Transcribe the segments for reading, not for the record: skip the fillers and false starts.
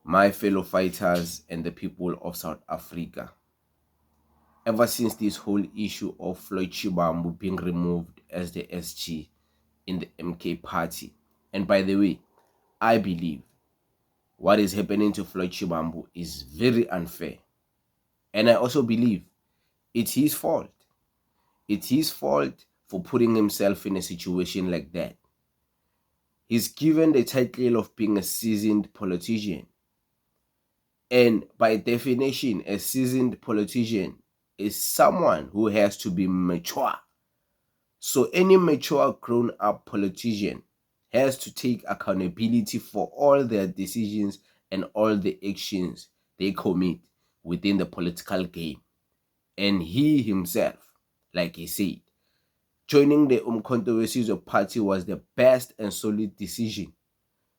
my fellow fighters and the people of South Africa. Ever since this whole issue of Floyd Shivambu being removed as the SG in the MK party, and by the way, I believe what is happening to Floyd Shivambu is very unfair. And I also believe it's his fault. It's his fault for putting himself in a situation like that. He's given the title of being a seasoned politician. And by definition, a seasoned politician is someone who has to be mature. So any mature grown-up politician has to take accountability for all their decisions and all the actions they commit within the political game. And he himself, like he said, joining the Umkhonto weSizwe party was the best and solid decision.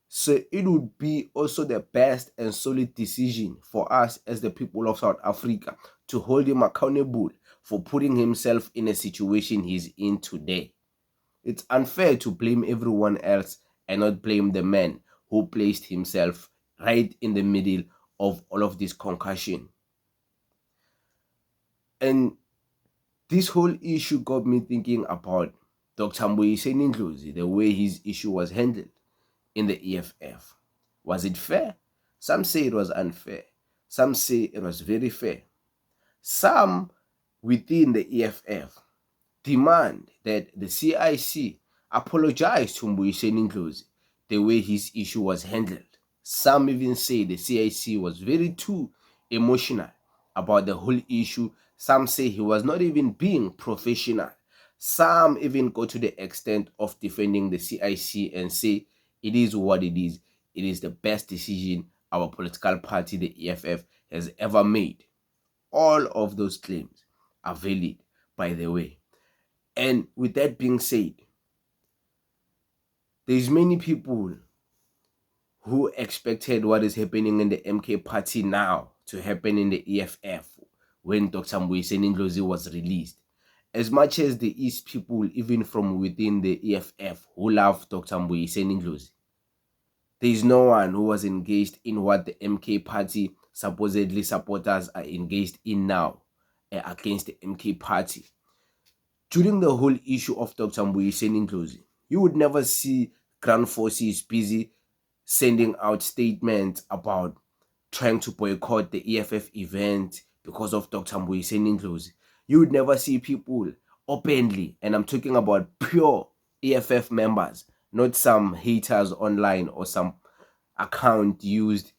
So it would be also the best and solid decision for us as the people of South Africa to hold him accountable for putting himself in a situation he's in today. It's unfair to blame everyone else and not blame the man who placed himself right in the middle of all of this concussion. And this whole issue got me thinking about Dr. Mbuyiseni Ndlozi, the way his issue was handled in the EFF. Was it fair? Some say it was unfair. Some say it was very fair. Some within the EFF demand that the CIC apologize to Mbuyiseni Ndlozi the way his issue was handled. Some even say the CIC was very too emotional about the whole issue. Some say he was not even being professional. Some even go to the extent of defending the CIC and say it is what it is. It is the best decision our political party, the EFF, has ever made. All of those claims are valid, by the way. And with that being said, there's many people who expected what is happening in the MK party now to happen in the EFF when Dr. Mbuyiseni Ndlozi was released. As much as there is people even from within the EFF who love Dr. Mbuyiseni Ndlozi, there is no one who was engaged in what the MK party supposedly supporters are engaged in now against the MK party. During the whole issue of Dr. Mbuyiseni Ndlozi, you would never see ground forces busy sending out statements about trying to boycott the EFF event because of Dr. Mbuyiseni Ndlozi. You would never see people openly, and I'm talking about pure EFF members, not some haters online or some account used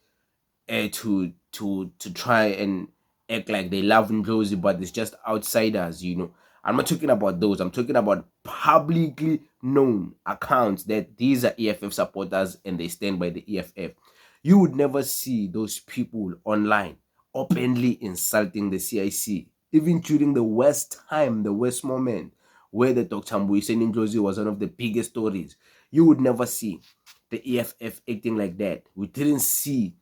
to try and act like they love Ndlozi, but it's just outsiders, you know. I'm not talking about those. I'm talking about publicly known accounts that these are EFF supporters and they stand by the EFF. You would never see those people online openly insulting the CIC, even during the worst time, the worst moment, where the Dr. Mbuyiseni Ndlozi was one of the biggest stories. You would never see the EFF acting like that. We didn't see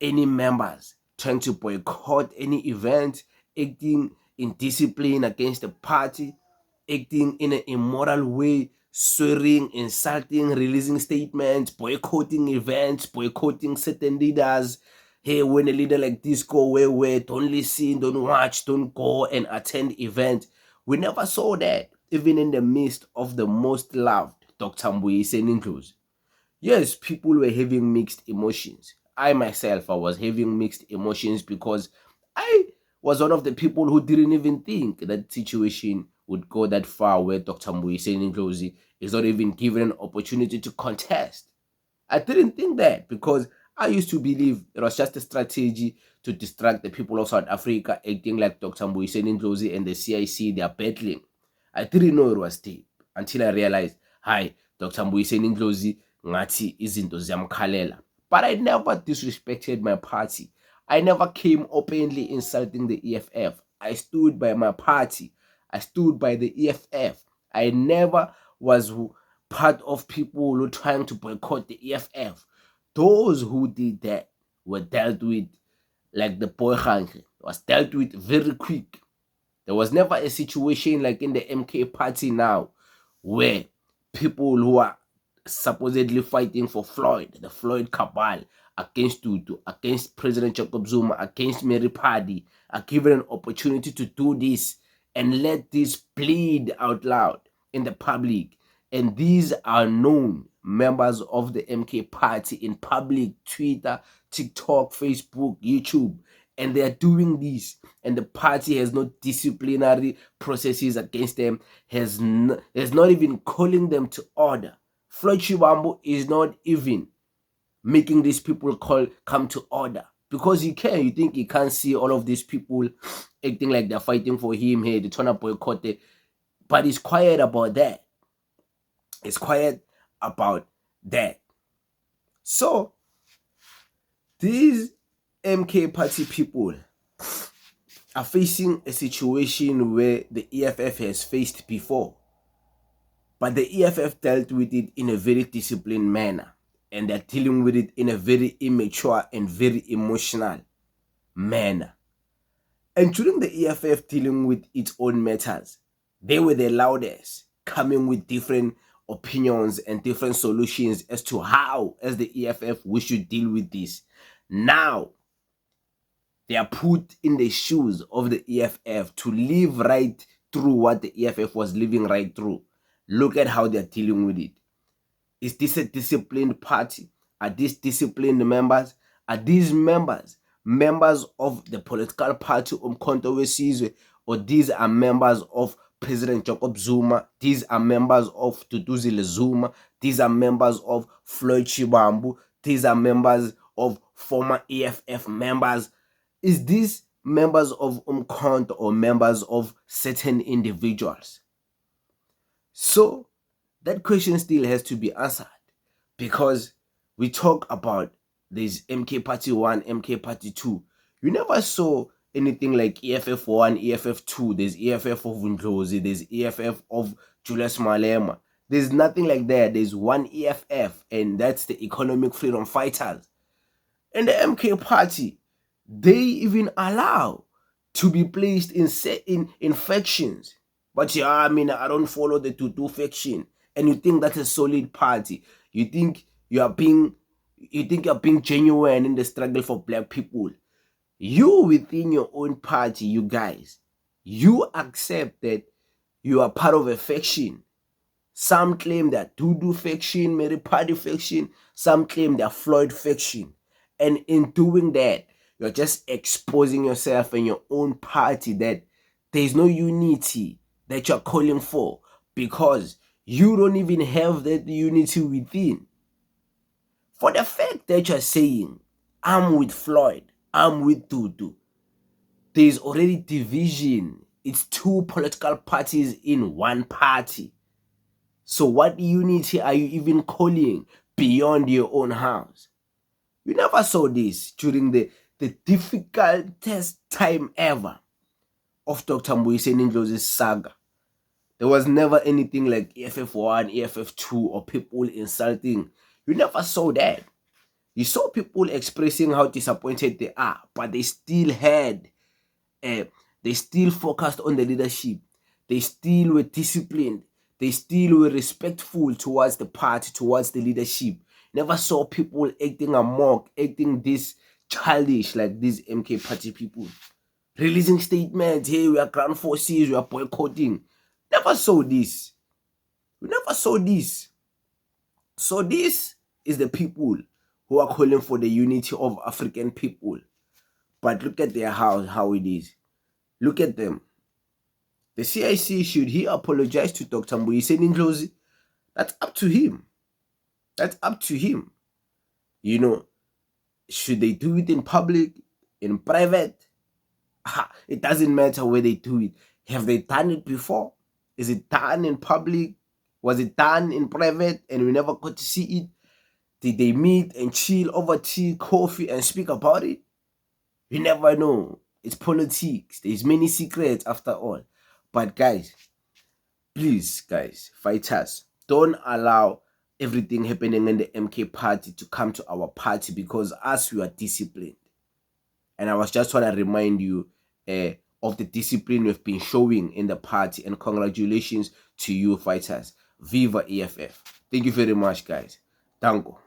any members trying to boycott any event, acting in discipline against the party, acting in an immoral way, swearing, insulting, releasing statements, boycotting events, boycotting certain leaders. Hey, when a leader like this go where, don't listen, don't watch, don't go and attend event. We never saw that, even in the midst of the most loved Dr. Mbuyiseni Ndlozi. Yes, people were having mixed emotions. I myself, I was having mixed emotions because I was one of the people who didn't even think that situation would go that far where Dr. Mbuyiseni Ndlozi is not even given an opportunity to contest. I didn't think that because I used to believe it was just a strategy to distract the people of South Africa, acting like Dr. Mbuyiseni Ndlozi and the CIC, they are battling. I didn't know it was deep until I realized, hi, Dr. Mbuyiseni Ndlozi, ngathi izinto ziyamkhalela. But I never disrespected my party. I never came openly insulting the EFF. I stood by my party. I stood by the EFF. I never was part of people who were trying to boycott the EFF. Those who did that were dealt with like the boy was dealt with very quick. There was never a situation like in the MK party now where people who are supposedly fighting for Floyd, the Floyd cabal, against Tutu, against President Jacob Zuma, against Mary Padi, are given an opportunity to do this and let this bleed out loud in the public. And these are known members of the MK party in public, Twitter, TikTok, Facebook, YouTube, and they are doing this, and the party has no disciplinary processes against them, has not even calling them to order. Floyd Shivambu is not even making these people come to order, because you think he can't see all of these people acting like they're fighting for him here, they turn up boycott it, but he's quiet about that. It's quiet about that. So these MK party people are facing a situation where the EFF has faced before, but the EFF dealt with it in a very disciplined manner, and they're dealing with it in a very immature and very emotional manner. And during the EFF dealing with its own matters, they were the loudest, coming with different opinions and different solutions as to how, as the EFF, we should deal with this. Now, they are put in the shoes of the EFF to live right through what the EFF was living right through. Look at how they're dealing with it. Is this a disciplined party? Are these disciplined members? Are these members of the political party Umkhonto weSizwe, or these are members of President Jacob Zuma? These are members of Duduzile Zuma. These are members of Floyd Shivambu. These are members of former EFF members. Is this members of Umkhonto or members of certain individuals? So that question still has to be answered, because we talk about there's MK Party 1, MK Party 2. You never saw anything like EFF 1, EFF 2. There's EFF of Ndlozi, there's EFF of Julius Malema. There's nothing like that. There's one EFF, and that's the Economic Freedom Fighters. And the MK Party, they even allow to be placed in factions. But yeah, I mean, I don't follow the Tutu faction. And you think that's a solid party. You think you're being genuine in the struggle for black people. You within your own party, you guys, you accept that you are part of a faction. Some claim that Dudu faction, Mary Party faction. Some claim they're Floyd faction. And in doing that, you're just exposing yourself and your own party that there's no unity that you're calling for, because you don't even have that unity within. For the fact that you're saying, I'm with Floyd, I'm with Dudu, there's already division. It's two political parties in one party. So what unity are you even calling beyond your own house? You never saw this during the difficultest time ever of Dr. Mbuyiseni Ndlozi's saga. There was never anything like EFF 1, EFF 2, or people insulting. You never saw that. You saw people expressing how disappointed they are, but they still focused on the leadership. They still were disciplined. They still were respectful towards the party, towards the leadership. Never saw people acting amok, acting this childish like these MK party people. Releasing statements, hey, we are ground forces, we are boycotting. Never saw this. We never saw this. So this is the people who are calling for the unity of African people. But look at their house, how it is. Look at them. The CIC, should he apologize to Dr. Mbuyiseni Ndlozi? That's up to him. That's up to him. You know, should they do it in public, in private? It doesn't matter where they do it. Have they done it before? Is it done in public? Was it done in private and we never got to see it? Did they meet and chill over tea, coffee, and speak about it? You never know. It's politics. There's many secrets after all. But guys, please, guys, fighters, don't allow everything happening in the MK party to come to our party, because us, we are disciplined. And I was just trying to remind you of the discipline we've been showing in the party. And congratulations to you, fighters. Viva EFF. Thank you very much, guys. Danko.